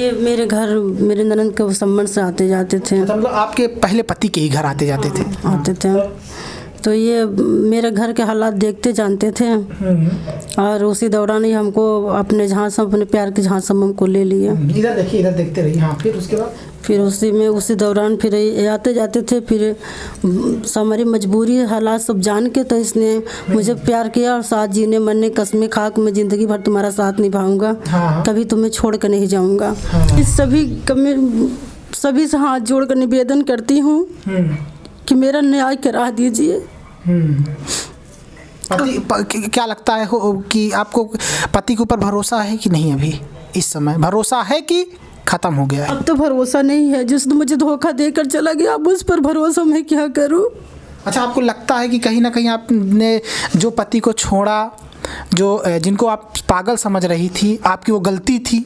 ये मेरे घर मेरे ननद के संबंध से आते जाते थे। मतलब आपके पहले पति के ही घर आते जाते थे? आते थे। तो ये मेरे घर के हालात देखते जानते थे और उसी दौरान ही हमको अपने झांसा, अपने प्यार के झांसा में हमको ले लिए। इधर देखिए, इधर देखते रहिए। हाँ, फिर उसके बाद फिर उसी दौरान फिर आते जाते थे। फिर हमारी मजबूरी हालात सब जान के तो इसने मुझे प्यार किया और साथ जीने मरने कसमें खा के मैं ज़िंदगी भर तुम्हारा साथ निभाऊंगा, कभी तुम्हें छोड़ कर नहीं जाऊंगा। इस सभी से हाथ जोड़ कर निवेदन करती हूँ कि मेरा न्याय करा दीजिए। पति क्या लगता है कि आपको पति के ऊपर भरोसा है कि नहीं? अभी इस समय भरोसा है कि खत्म हो गया है? अब तो भरोसा नहीं है। जिसने मुझे धोखा देकर चला गया, अब उस पर भरोसा मैं क्या करूं? अच्छा, आपको लगता है कि कहीं ना कहीं आपने जो पति को छोड़ा, जिनको आप पागल समझ रही थी, आपकी वो गलती थी?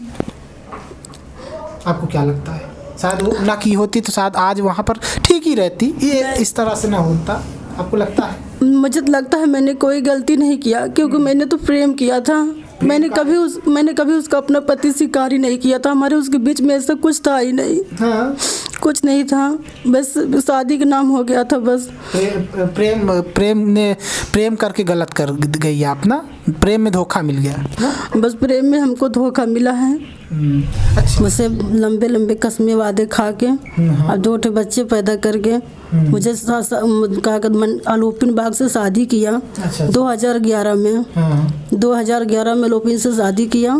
आपको क्या लगता है? शायद वो ना की होती तो शायद आज वहाँ पर ठीक ही रहती, ये इस तरह से ना होता। आपको लगता है? मुझे तो लगता है मैंने कोई गलती नहीं किया, क्योंकि मैंने तो प्रेम किया था। मैंने कभी उसका अपना पति स्वीकार ही नहीं किया था। हमारे उसके बीच में ऐसा कुछ था ही नहीं। हाँ। कुछ नहीं था, बस शादी का नाम हो गया था बस। प्रेम करके गलत कर गई आप ना? प्रेम में धोखा मिल गया? बस प्रेम में हमको धोखा मिला है। अच्छा। मुझसे लंबे लंबे कसमें वादे खा के और 2 बच्चे पैदा करके मुझे आलोपिन बाग से शादी किया। अच्छा। 2011 में 2011 में लोपिन से शादी किया।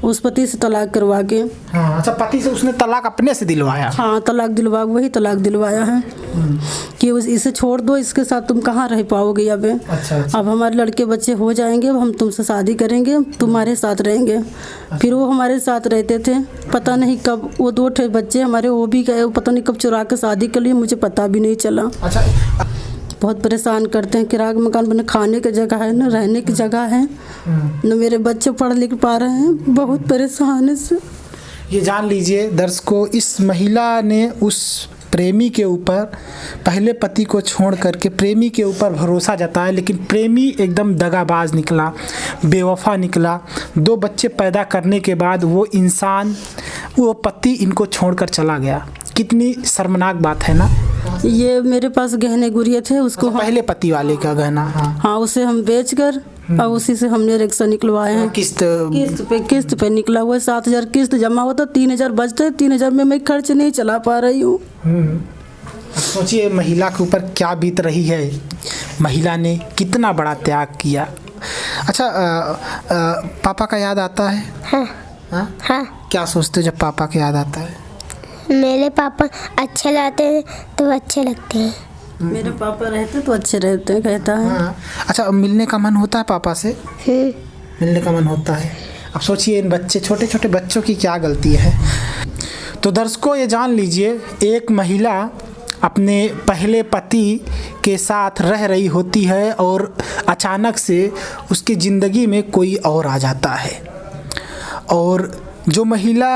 उस पति से तलाक करवा के। अच्छा, पति से उसने तलाक अपने से दिलवाया? हाँ, वही तलाक दिलवाया है कि इसे छोड़ दो, इसके साथ तुम कहाँ रह पाओगे अब। अच्छा। अब हमारे लड़के बच्चे हो जाएंगे, अब हम तुमसे शादी करेंगे, तुम्हारे साथ रहेंगे। फिर वो हमारे साथ रहते थे। पता नहीं कब वो 2 बच्चे हमारे वो भी गए, पता नहीं कब चुरा के शादी कर लिए, मुझे पता भी नहीं चला। अच्छा। बहुत परेशान करते हैं। किराए मकान बने, खाने की जगह है न रहने की जगह है न, मेरे बच्चे पढ़ लिख पा रहे हैं। बहुत परेशान है से। ये जान लीजिए दर्शकों, इस महिला ने उस प्रेमी के ऊपर, पहले पति को छोड़ करके प्रेमी के ऊपर भरोसा जताया, लेकिन प्रेमी एकदम दगाबाज निकला, बेवफा निकला। 2 बच्चे पैदा करने के बाद वो पति इनको छोड़कर चला गया। कितनी शर्मनाक बात है ना? ये मेरे पास गहने गुड़िया थे, उसको पहले पति वाले का गहना? हाँ, उसे हम बेचकर और उसी से हमने रिक्शा निकलवाए हैं। किस्त पे निकला हुआ है। 7,000 किस्त जमा होता, 3,000 बचते, 3,000 में मैं खर्च नहीं चला पा रही हूँ। सोचिए महिला के ऊपर क्या बीत रही है। महिला ने कितना बड़ा त्याग किया। अच्छा, पापा का याद आता है? हाँ। क्या सोचते हो जब पापा का याद आता है? मेरे पापा अच्छे लगते हैं तो अच्छे लगते हैं। मेरे पापा रहते तो अच्छे रहते हैं, कहता है। हाँ। अच्छा, मिलने का मन होता है पापा से? मिलने का मन होता है। अब सोचिए इन छोटे छोटे बच्चों की क्या गलती है। तो दर्शकों, ये जान लीजिए, एक महिला अपने पहले पति के साथ रह रही होती है और अचानक से उसकी ज़िंदगी में कोई और आ जाता है। और जो महिला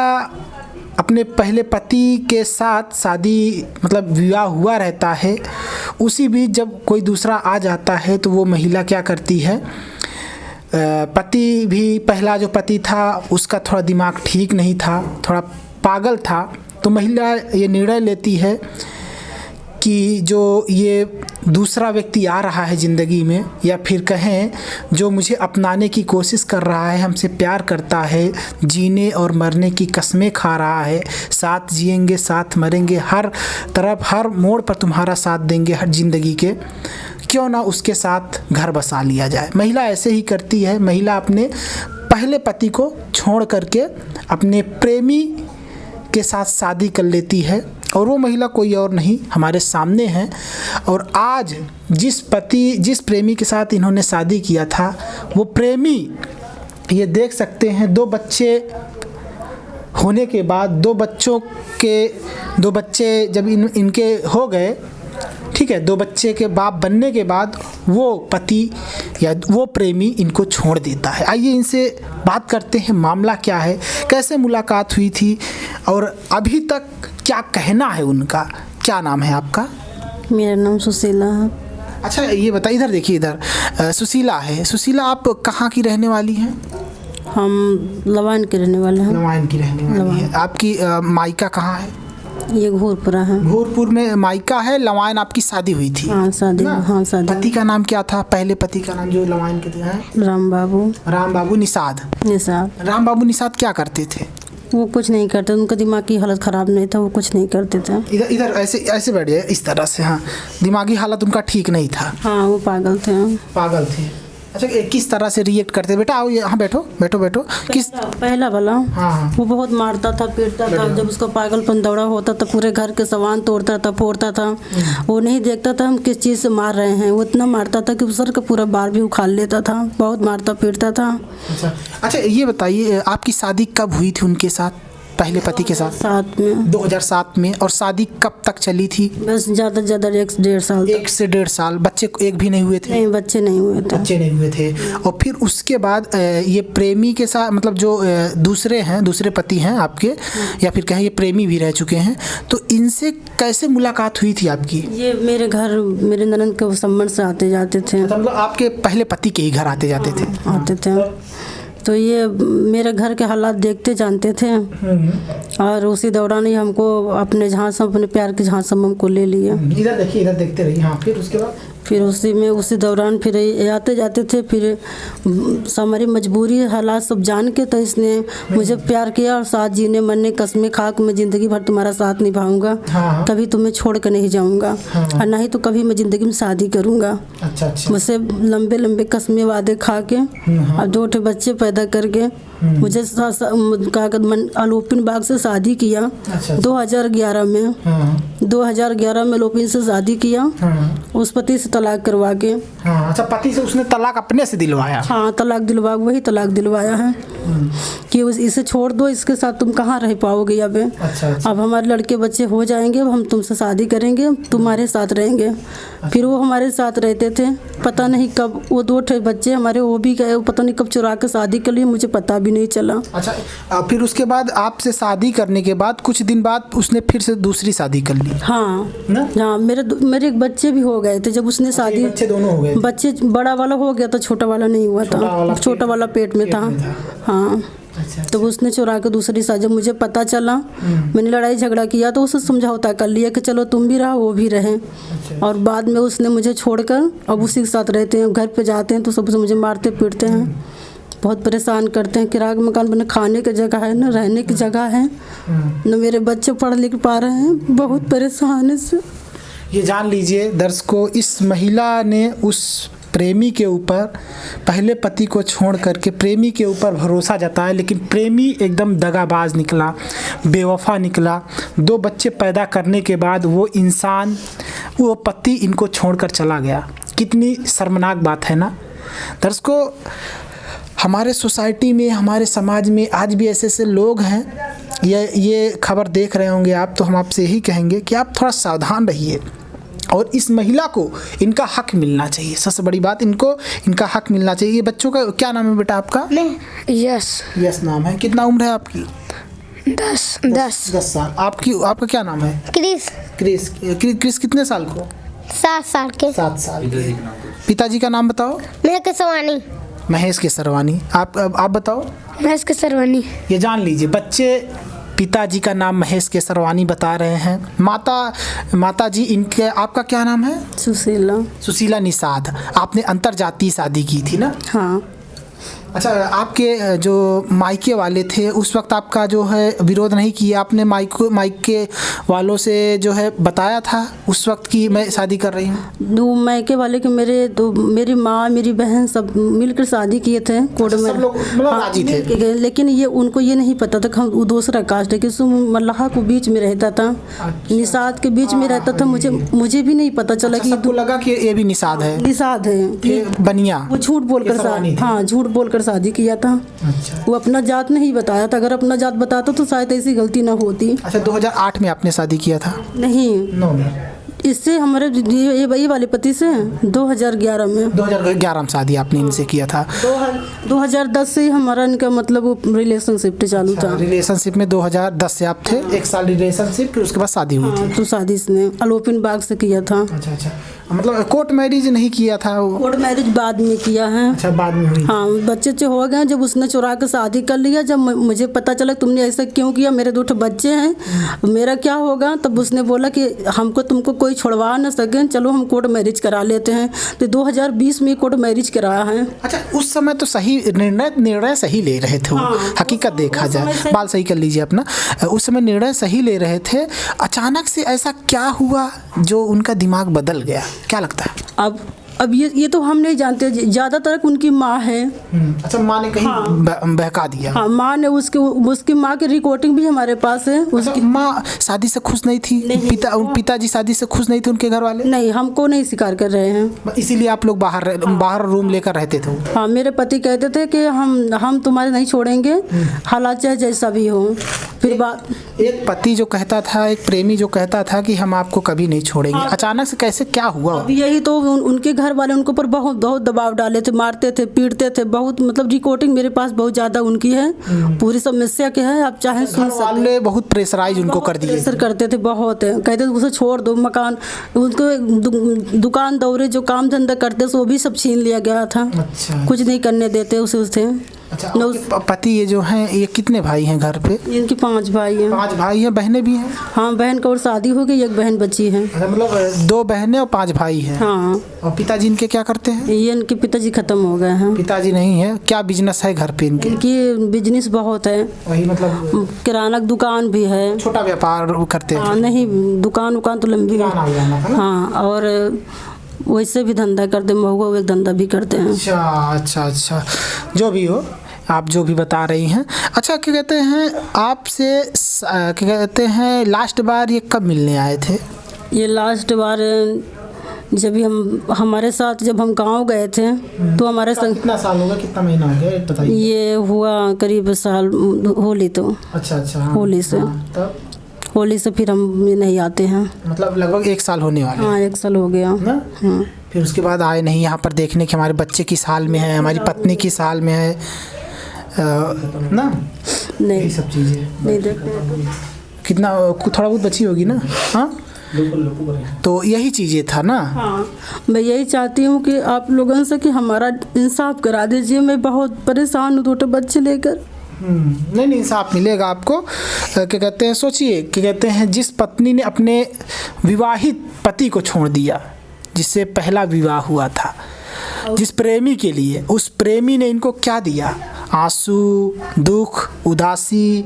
अपने पहले पति के साथ शादी मतलब विवाह हुआ रहता है, उसी बीच जब कोई दूसरा आ जाता है तो वो महिला क्या करती है, पति भी पहला जो पति था उसका थोड़ा दिमाग ठीक नहीं था, थोड़ा पागल था। तो महिला ये निर्णय लेती है कि जो ये दूसरा व्यक्ति आ रहा है ज़िंदगी में, या फिर कहें जो मुझे अपनाने की कोशिश कर रहा है, हमसे प्यार करता है, जीने और मरने की कसमें खा रहा है, साथ जिएंगे साथ मरेंगे, हर तरफ हर मोड़ पर तुम्हारा साथ देंगे हर ज़िंदगी के, क्यों ना उसके साथ घर बसा लिया जाए। महिला ऐसे ही करती है। महिला अपने पहले पति को छोड़ करके अपने प्रेमी के साथ शादी कर लेती है, और वो महिला कोई और नहीं हमारे सामने है। और आज जिस प्रेमी के साथ इन्होंने शादी किया था, वो प्रेमी, ये देख सकते हैं, 2 बच्चे होने के बाद, 2 बच्चे जब इनके हो गए, ठीक है, 2 बच्चे के बाप बनने के बाद वो पति या वो प्रेमी इनको छोड़ देता है। आइए इनसे बात करते हैं, मामला क्या है, कैसे मुलाकात हुई थी और अभी तक क्या कहना है उनका। क्या नाम है आपका? मेरा नाम सुशीला है। अच्छा, ये बताइए, इधर देखिए, इधर सुशीला है। सुशीला, आप कहाँ की रहने वाली हैं? हम लवान के रहने वाले हैं। लवान की रहने वाली है। आपकी मायका कहाँ है? ये घोरपुरा है। घोरपुर में मायका है। लवान आपकी शादी हुई थी? हाँ शादी। ना? हाँ शादी। पति का नाम क्या था? पहले पति का नाम जो लवान के हैं? राम बाबू। राम बाबू निषाद। निषाद। राम बाबू निषाद क्या करते थे? वो कुछ नहीं करते, उनका दिमाग की हालत ख़राब नहीं था, वो कुछ नहीं करते थे। इधर इधर ऐसे ऐसे बैठ जाए इस तरह से। हाँ, दिमागी हालत उनका ठीक नहीं था। हाँ वो पागल थे। पागल थे। अच्छा, किस तरह से रिएक्ट करते? बेटा आओ यहाँ बैठो बैठो बैठो। किस? पहला वाला हाँ। वो बहुत मारता था, पीटता था। जब उसका पागलपन दौड़ा होता था पूरे घर के सामान तोड़ता था, फोड़ता था। वो नहीं देखता था हम किस चीज़ से मार रहे हैं। वो इतना मारता था कि सर का पूरा बाल भी उखाड़ लेता था। बहुत मारता पीटता था। अच्छा, ये बताइए आपकी शादी कब हुई थी उनके साथ, पहले पति के साथ? 2007 में। 2007 में। और शादी कब तक चली थी? बस ज़्यादा से ज़्यादा 1 से 1.5 साल तक। 1 से 1.5 साल। बच्चे एक भी नहीं हुए थे? नहीं, बच्चे नहीं हुए थे। बच्चे नहीं हुए थे। और फिर उसके बाद ये प्रेमी के साथ, मतलब जो दूसरे हैं, दूसरे पति हैं आपके, या फिर कहें ये प्रेमी भी रह चुके हैं, तो इनसे कैसे मुलाकात हुई थी आपकी? ये मेरे घर मेरे ननद के संबंध से आते जाते थे। मतलब आपके पहले पति के ही घर आते जाते थे? आते थे। तो ये मेरे घर के हालात देखते जानते थे, और उसी दौरान ही हमको अपने झांसा, अपने प्यार के झांसा में हमको ले लिए। इधर देखिए, इधर देखते रहिए। हाँ, फिर उसके बाद? फिर उसी दौरान फिर ये आते जाते थे। फिर हमारी मजबूरी हालात सब जान के तो इसने मुझे प्यार किया, और साथ जीने मरने कसमें खा के मैं ज़िंदगी भर तुम्हारा साथ निभाऊंगा। हाँ। कभी तुम्हें छोड़ कर नहीं जाऊंगा। हाँ। और नहीं तो कभी मैं ज़िंदगी में शादी करूंगा। अच्छा। मुझसे लंबे लंबे कसमें वादे खा के और 2 बच्चे पैदा करके मुझे आलोपिन बाग से शादी किया। अच्छा। 2011 में। हाँ। 2011 में आलोपिन से शादी किया। हाँ। उस पति से तलाक करवा के। हाँ। अच्छा, पति से उसने तलाक अपने से दिलवाया? हाँ, तलाक दिलवा, वही तलाक दिलवाया है कि इसे छोड़ दो, इसके साथ तुम कहाँ रह पाओगे। अब अच्छा। अब हमारे लड़के बच्चे हो जाएंगे, अब हम तुमसे शादी करेंगे, तुम्हारे साथ रहेंगे। फिर वो हमारे साथ रहते थे। पता नहीं कब वो 2 बच्चे हमारे वो भी गए, पता नहीं कब चुरा के शादी कर लिए, मुझे पता भी नहीं चला। अच्छा, फिर उसके बाद आपसे शादी करने के बाद कुछ दिन बाद उसने फिर से दूसरी शादी कर ली? हाँ ना? हाँ, मेरे एक बच्चे भी हो गए थे जब उसने शादी। बच्चे दोनों हो गए थे? बच्चे बड़ा वाला हो गया था, छोटा वाला नहीं हुआ था। छोटा वाला पेट में था। हाँ। अच्छा। तो उसने चुरा के दूसरी शादी, जब मुझे पता चला, मैंने लड़ाई झगड़ा किया तो उसे समझौता कर लिया कि चलो तुम भी रहो वो भी रहे। अच्छा। और बाद में उसने मुझे छोड़कर अब उसी के साथ रहते हैं। घर पे जाते हैं तो सबसे मुझे मारते पीटते हैं, बहुत परेशान करते हैं। किराए का मकान बने, खाने की जगह है ना, रहने की जगह है न, मेरे बच्चे पढ़ लिख पा रहे हैं, बहुत परेशान है इससे। ये जान लीजिए दर्शकों, इस महिला ने उस प्रेमी के ऊपर, पहले पति को छोड़ करके प्रेमी के ऊपर भरोसा जताया, लेकिन प्रेमी एकदम दगाबाज निकला, बेवफा निकला। 2 बच्चे पैदा करने के बाद वो इंसान, वो पति इनको छोड़कर चला गया। कितनी शर्मनाक बात है ना दर्शकों। हमारे सोसाइटी में, हमारे समाज में आज भी ऐसे ऐसे लोग हैं। ये खबर देख रहे होंगे आप, तो हम आपसे यही कहेंगे कि आप थोड़ा सावधान रहिए, और इस महिला को इनका हक मिलना चाहिए। सबसे बड़ी बात, इनको इनका हक मिलना चाहिए। ये बच्चों का क्या नाम है बेटा आपका? यस नाम है। कितना उम्र है आपकी? 10 साल। आपका क्या नाम है? क्रिस कितने साल को? 7 साल के। 7 साल। पिताजी का नाम बताओ। महेश केसरवानी। आप बताओ। महेश केसरवानी। ये जान लीजिए बच्चे, पिताजी का नाम महेश केसरवानी बता रहे हैं। माता जी इनके, आपका क्या नाम है? सुशीला निषाद। आपने अंतरजातीय शादी की थी ना? हाँ। अच्छा, आपके जो मायके वाले थे उस वक्त आपका जो है विरोध नहीं किया? आपने मायके वालों से जो है बताया था उस वक्त कि मैं शादी कर रही हूँ? मायके वाले के मेरी माँ, मेरी बहन सब मिलकर शादी किए थे कोर्ट में। सब लोग राजी थे? लेकिन ये उनको ये नहीं पता था कि हम दूसरा कास्ट है, कि मल्लाह को बीच में रहता था। अच्छा। निषाद के बीच में रहता था। मुझे भी नहीं पता चला कि सबको लगा कि ये भी निषाद है। निषाद है बनिया। वो झूठ बोलकर, हाँ झूठ बोलकर शादी किया था। अच्छा। वो अपना जात नहीं बताया था। अगर अपना जात बताता तो शायद ऐसी गलती ना होती। अच्छा, 2008 में आपने शादी किया था? नहीं, 9 में। इससे हमारे ये वाले पति से 2011 में 2011 में शादी आपने इनसे किया था। 2010 से ही हमारा इनका मतलब रिलेशनशिप चालू था। रिलेशनशिप में 2010 से आप थे, 1 साल रिलेशनशिप, फिर उसके बाद शादी हुई थी। तो शादी इसने अलोपिन बाग से किया था। अच्छा, मतलब कोर्ट मैरिज नहीं किया था वो? कोर्ट मैरिज बाद में किया है। अच्छा, बाद में हुई। हाँ, बच्चे हो गए जब उसने चुरा के शादी कर लिया। जब मुझे पता चला तुमने ऐसा क्यों किया, मेरे 2 बच्चे हैं, मेरा क्या होगा, तब उसने बोला कि हमको तुमको कोई छुड़वा न सके, चलो हम कोर्ट मैरिज करा लेते हैं। तो 2020 में कोर्ट मैरिज कराया है। अच्छा, उस समय तो सही निर्णय सही ले रहे थे वो। हकीकत देखा जाए, बाल सही कर लीजिए अपना, उस समय निर्णय सही ले रहे थे। अचानक से ऐसा क्या हुआ जो उनका दिमाग बदल गया, क्या लगता है? अब ये तो हम नहीं जानते, ज़्यादातर उनकी माँ है। अच्छा, माँ ने कहीं बहका दिया? हाँ, माँ ने उसकी माँ की रिकॉर्डिंग भी हमारे पास है। उसकी माँ शादी से खुश नहीं थी? पिताजी शादी से खुश नहीं थे, उनके घर वाले? नहीं, हमको नहीं स्वीकार कर रहे हैं, इसीलिए आप लोग बाहर रूम लेकर रहते थे? हाँ, मेरे पति कहते थे कि हम तुम्हारे नहीं छोड़ेंगे, हालात चाहे जैसा भी हो। फिर एक पति जो कहता था, एक प्रेमी जो कहता था कि हम आपको कभी नहीं छोड़ेंगे, अचानक से कैसे, क्या हुआ? यही तो उनके घर वाले उनके ऊपर बहुत दबाव डाले थे, मारते थे, पीटते थे बहुत। मतलब रिकॉर्डिंग मेरे पास बहुत ज़्यादा उनकी है, पूरी समस्या क्या है आप चाहे सुन सकते। वाले बहुत प्रेशराइज उनको कर दिए, प्रेशर करते थे बहुत। कहते थे उसे छोड़ दो, मकान, उनको दुकान दौरे जो काम धंधा करते वो भी सब छीन लिया गया था। अच्छा। कुछ नहीं करने देते उसे। अच्छा, पति ये जो हैं, ये कितने भाई हैं घर पे? इनके 5 भाई हैं। 5 भाई हैं, बहनें भी हैं? हाँ, बहन का और शादी हो गई, एक बहन बची है। अच्छा, मतलब 2 बहनें और 5 भाई हैं। हाँ। और पिताजी इनके क्या करते हैं? ये इनके पिताजी खत्म हो गए हैं। पिताजी नहीं है, क्या बिजनेस है घर पे इनके? इनकी बिजनेस बहुत है, वही मतलब किराना दुकान भी है, छोटा व्यापार करते हैं? हाँ, नहीं, दुकान तो लंबी है। हाँ, और वैसे भी धंधा करते, महुआ एक धंधा भी करते हैं। अच्छा, जो भी हो, आप जो भी बता रही हैं। अच्छा, क्या कहते हैं आपसे, क्या कहते हैं लास्ट बार ये कब मिलने आए थे? ये लास्ट बार जब भी हमारे साथ जब हम गांव गए थे तो हमारे संग। कितना साल हो गया, कितना महीना हो गया बताइए? ये हुआ करीब साल, होली तो। अच्छा, हाँ, होली से। तब होली से फिर हम नहीं आते हैं, मतलब लगभग 1 साल होने वाला है। हाँ, 1 साल हो गया। हाँ। फिर उसके बाद आए नहीं यहाँ पर देखने कि हमारे बच्चे किस हाल में है, हमारी पत्नी किस हाल में है ना? नहीं, सब चीज़ें नहीं देखते। कितना थोड़ा बहुत बची होगी ना? हाँ, तो यही चीज़ें था ना? हाँ, मैं यही चाहती हूँ कि आप लोगों से कि हमारा इंसाफ करा दीजिए। मैं बहुत परेशान हूँ 2 बच्चे लेकर। नहीं, इंसाफ मिलेगा आपको। क्या कहते हैं, सोचिए, क्या कहते हैं, जिस पत्नी ने अपने विवाहित पति को छोड़ दिया, जिससे पहला विवाह हुआ था, जिस प्रेमी के लिए, उस प्रेमी ने इनको क्या दिया? आंसू, दुख, उदासी,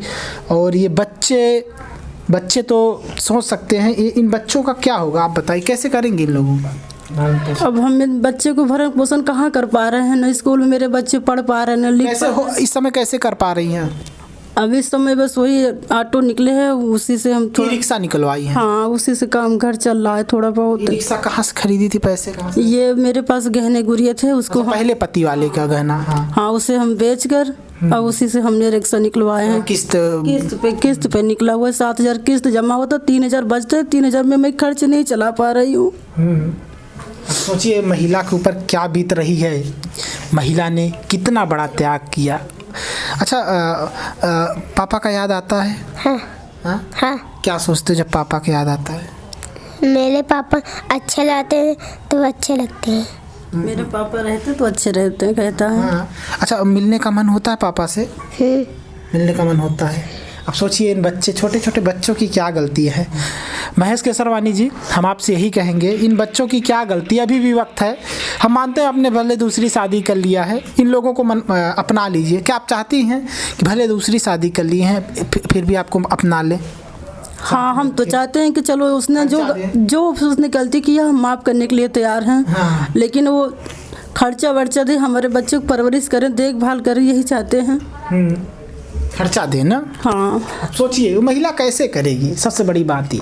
और ये बच्चे तो सोच सकते हैं इन बच्चों का क्या होगा, आप बताइए कैसे करेंगे इन लोगों का? अब हम बच्चे को भरण पोषण कहाँ कर पा रहे हैं, न स्कूल में मेरे बच्चे पढ़ पा रहे हैं, न लिख कैसे हो, इस समय कैसे कर पा रही हैं? अब इस समय बस वही ऑटो निकले हैं, उसी से हम थोड़ा रिक्शा निकलवाई है? हाँ, उसी से काम घर चल रहा है थोड़ा बहुत। रिक्शा कहाँ से खरीदी थी, पैसे कहाँ से? ये मेरे पास गहने गुड़िया थे, उसको पहले पति वाले का गहना? हाँ, उसे हम बेच कर और उसी से हमने रिक्शा निकलवाए हैं। किस्त पे निकला हुआ है। 7,000 किस्त जमा होता, 3,000 बचते, 3,000 में मैं खर्च नहीं चला पा रही हूँ। सोचिए महिला के ऊपर क्या बीत रही है, महिला ने कितना बड़ा त्याग किया। अच्छा, पापा का याद आता है? हाँ। क्या सोचते हो जब पापा का याद आता है? मेरे पापा अच्छे लगते हैं तो अच्छे लगते हैं। मेरे पापा रहते तो अच्छे रहते हैं, कहता है। हाँ। अच्छा, मिलने का मन होता है पापा से? मिलने का मन होता है। अब सोचिए इन छोटे छोटे बच्चों की क्या गलती है। महेश केसरवानी जी, हम आपसे यही कहेंगे, इन बच्चों की क्या गलती? अभी भी वक्त है। हम मानते हैं आपने भले दूसरी शादी कर लिया है, इन लोगों को अपना लीजिए। क्या आप चाहती हैं कि भले दूसरी शादी कर ली है फिर भी आपको अपना लें? हाँ, हम तो चाहते हैं कि चलो उसने जो उसने गलती किया हम माफ़ करने के लिए तैयार हैं। हाँ। लेकिन वो खर्चा वर्चा दे, हमारे बच्चे को परवरिश करें, देखभाल करें, यही चाहते हैं। खर्चा देना। हाँ। अब सोचिए वो महिला कैसे करेगी, सबसे बड़ी बात ये।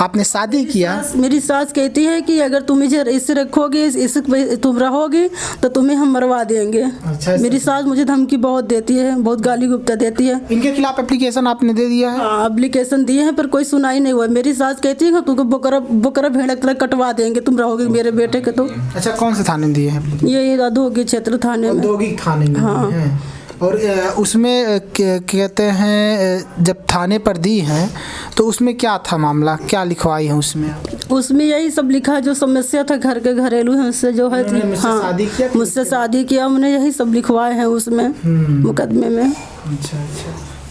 आपने शादी किया, मेरी सास कहती है कि अगर तुम इसे ऐसे रखोगे, इसे तुम रहोगे तो तुम्हें हम मरवा देंगे। अच्छा, मेरी सास मुझे धमकी बहुत देती है, बहुत गाली गुप्ता देती है। इनके खिलाफ एप्लीकेशन आपने दे दिया है? हाँ, एप्लीकेशन दिए हैं पर कोई सुनाई नहीं हुआ। मेरी सास कहती है कि तुमको बोकरा भेड़ तरह कटवा देंगे, तुम रहोगे मेरे बेटे के। तो अच्छा, कौन से थाने में दिए हैं? ये औद्योगिक क्षेत्र थाने में। औद्योगिक थाने में हैं। और उसमें कहते हैं जब थाने पर दी हैं तो उसमें क्या था मामला, क्या लिखवाई है उसमें? उसमें यही सब लिखा है जो समस्या था घर के घरेलू है उससे जो है। हाँ, मुझसे शादी किया, हमने यही सब लिखवाए हैं उसमें मुकदमे में। अच्छा।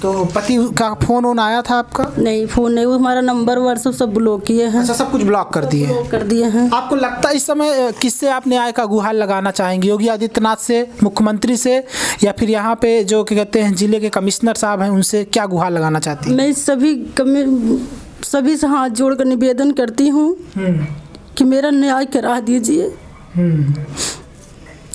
तो पति का फोन वोन आया था आपका? नहीं, फोन नहीं, वो हमारा नंबर व्हाट्सएप सब ब्लॉक किए हैं। अच्छा, सब कुछ ब्लॉक कर दिए हैं? कर दिए हैं। आपको लगता है इस समय किससे आप न्याय का गुहार लगाना चाहेंगे? योगी आदित्यनाथ से, मुख्यमंत्री से, या फिर यहाँ पे जो क्या कहते हैं जिले के कमिश्नर साहब हैं उनसे क्या गुहार लगाना चाहती हैं? मैं सभी से हाथ जोड़कर निवेदन करती हूँ कि मेरा न्याय करा दीजिए।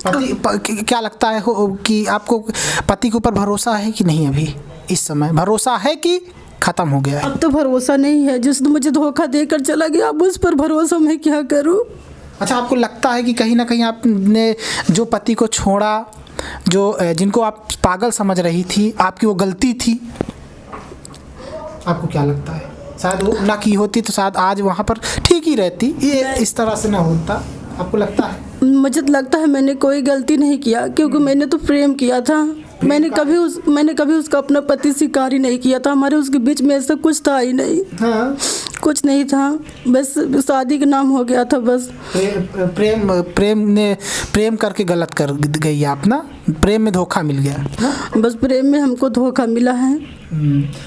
क्या लगता है कि आपको पति के ऊपर भरोसा है कि नहीं? अभी इस समय भरोसा है कि खत्म हो गया है? अब तो भरोसा नहीं है। जिसने मुझे धोखा देकर चला गया, अब उस पर भरोसा मैं क्या करूं? अच्छा, आपको लगता है कि कहीं ना कहीं आपने जो पति को छोड़ा, जो जिनको आप पागल समझ रही थी, आपकी वो गलती थी? आपको क्या लगता है? शायद वो ना की होती तो शायद आज वहाँ पर ठीक ही रहती, ये इस तरह से ना होता। आपको लगता है? मुझे लगता है मैंने कोई गलती नहीं किया, क्योंकि मैंने तो प्रेम किया था। मैंने कभी उसका अपना पति स्वीकार ही नहीं किया था। हमारे उसके बीच में ऐसा कुछ था ही नहीं। हाँ। कुछ नहीं था, बस शादी का नाम हो गया था बस। प्रेम करके गलत कर गई आप ना, प्रेम में धोखा मिल गया। बस प्रेम में हमको धोखा मिला है।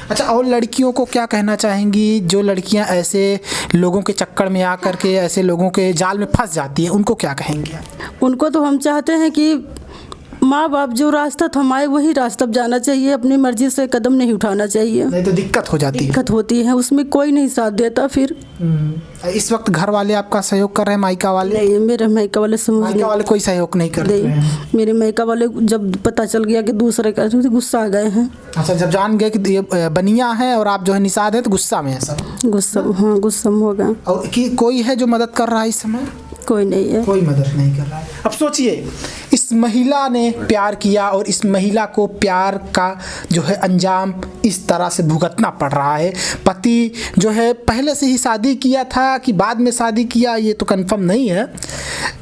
अच्छा, और लड़कियों को क्या कहना चाहेंगी जो लड़कियां ऐसे लोगों के चक्कर में आकर के ऐसे लोगों के जाल में फंस जाती हैं, उनको क्या कहेंगे? उनको तो हम चाहते हैं कि माँ बाप जो रास्ता थमाए वही रास्ता जाना चाहिए, अपनी मर्जी से कदम नहीं उठाना चाहिए। नहीं तो दिक्कत हो जाती है। दिक्कत होती है, उसमें कोई नहीं साथ देता फिर। इस वक्त घर वाले आपका सहयोग कर रहे हैं? मायका वाले? नहीं, मेरे मायका वाले मायका वाले कोई सहयोग नहीं कर रहे हैं। मेरे मायका वाले जब पता चल गया कि दूसरे का, गुस्सा आ गए हैं। अच्छा, जब जान गए कि ये बनिया है और आप जो है निषाद है तो गुस्सा में है सब? गुस्सा हो गया। और कि कोई है जो मदद कर रहा है इस समय? कोई नहीं है, कोई मदद नहीं कर रहा है। अब सोचिए, इस महिला ने प्यार किया और इस महिला को प्यार का जो है अंजाम इस तरह से भुगतना पड़ रहा है। पति जो है पहले से ही शादी किया था कि बाद में शादी किया, ये तो कंफर्म नहीं है।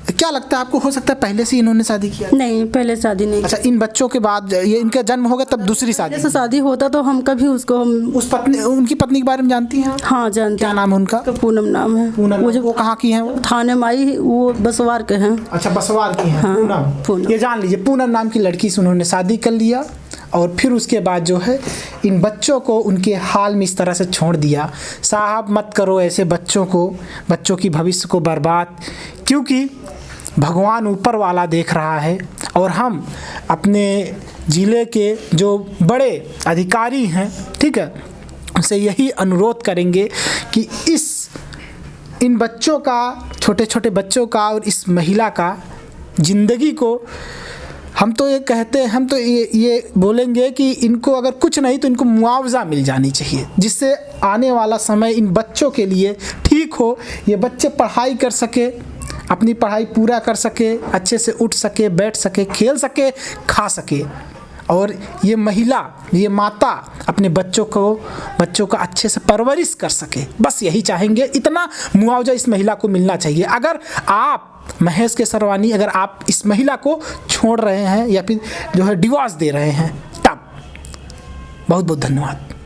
क्या लगता है आपको, हो सकता है पहले से इन्होंने शादी किया? नहीं, पहले शादी नहीं। अच्छा, इन बच्चों के बाद ये इनका जन्म हो गया तब दूसरी शादी? जैसे शादी होता तो हम कभी उसको उनकी पत्नी के बारे में जानती हैं? हाँ, जानते। क्या नाम है उनका? पूनम नाम है। पूनम, वो कहाँ की है? वो थाने में आई, वो बसवार के हैं। अच्छा, बसवार की है। हाँ, पूनम। ये जान लीजिए, पूनम नाम की लड़की से उन्होंने शादी कर लिया और फिर उसके बाद जो है इन बच्चों को उनके हाल में इस तरह से छोड़ दिया। साहब मत करो ऐसे बच्चों को, बच्चों की भविष्य को बर्बाद, क्योंकि भगवान ऊपर वाला देख रहा है। और हम अपने ज़िले के जो बड़े अधिकारी हैं, ठीक है, उनसे यही अनुरोध करेंगे कि इन बच्चों का, छोटे छोटे बच्चों का और इस महिला का ज़िंदगी को हम तो ये कहते हैं, हम तो ये बोलेंगे कि इनको अगर कुछ नहीं तो इनको मुआवजा मिल जानी चाहिए, जिससे आने वाला समय इन बच्चों के लिए ठीक हो। ये बच्चे पढ़ाई कर सके, अपनी पढ़ाई पूरा कर सके, अच्छे से उठ सके, बैठ सके, खेल सके, खा सके, और ये महिला, ये माता अपने बच्चों का अच्छे से परवरिश कर सके। बस यही चाहेंगे, इतना मुआवजा इस महिला को मिलना चाहिए। अगर आप महेश के सरवानी, अगर आप इस महिला को छोड़ रहे हैं या फिर जो है डिवोर्स दे रहे हैं, तब बहुत बहुत धन्यवाद।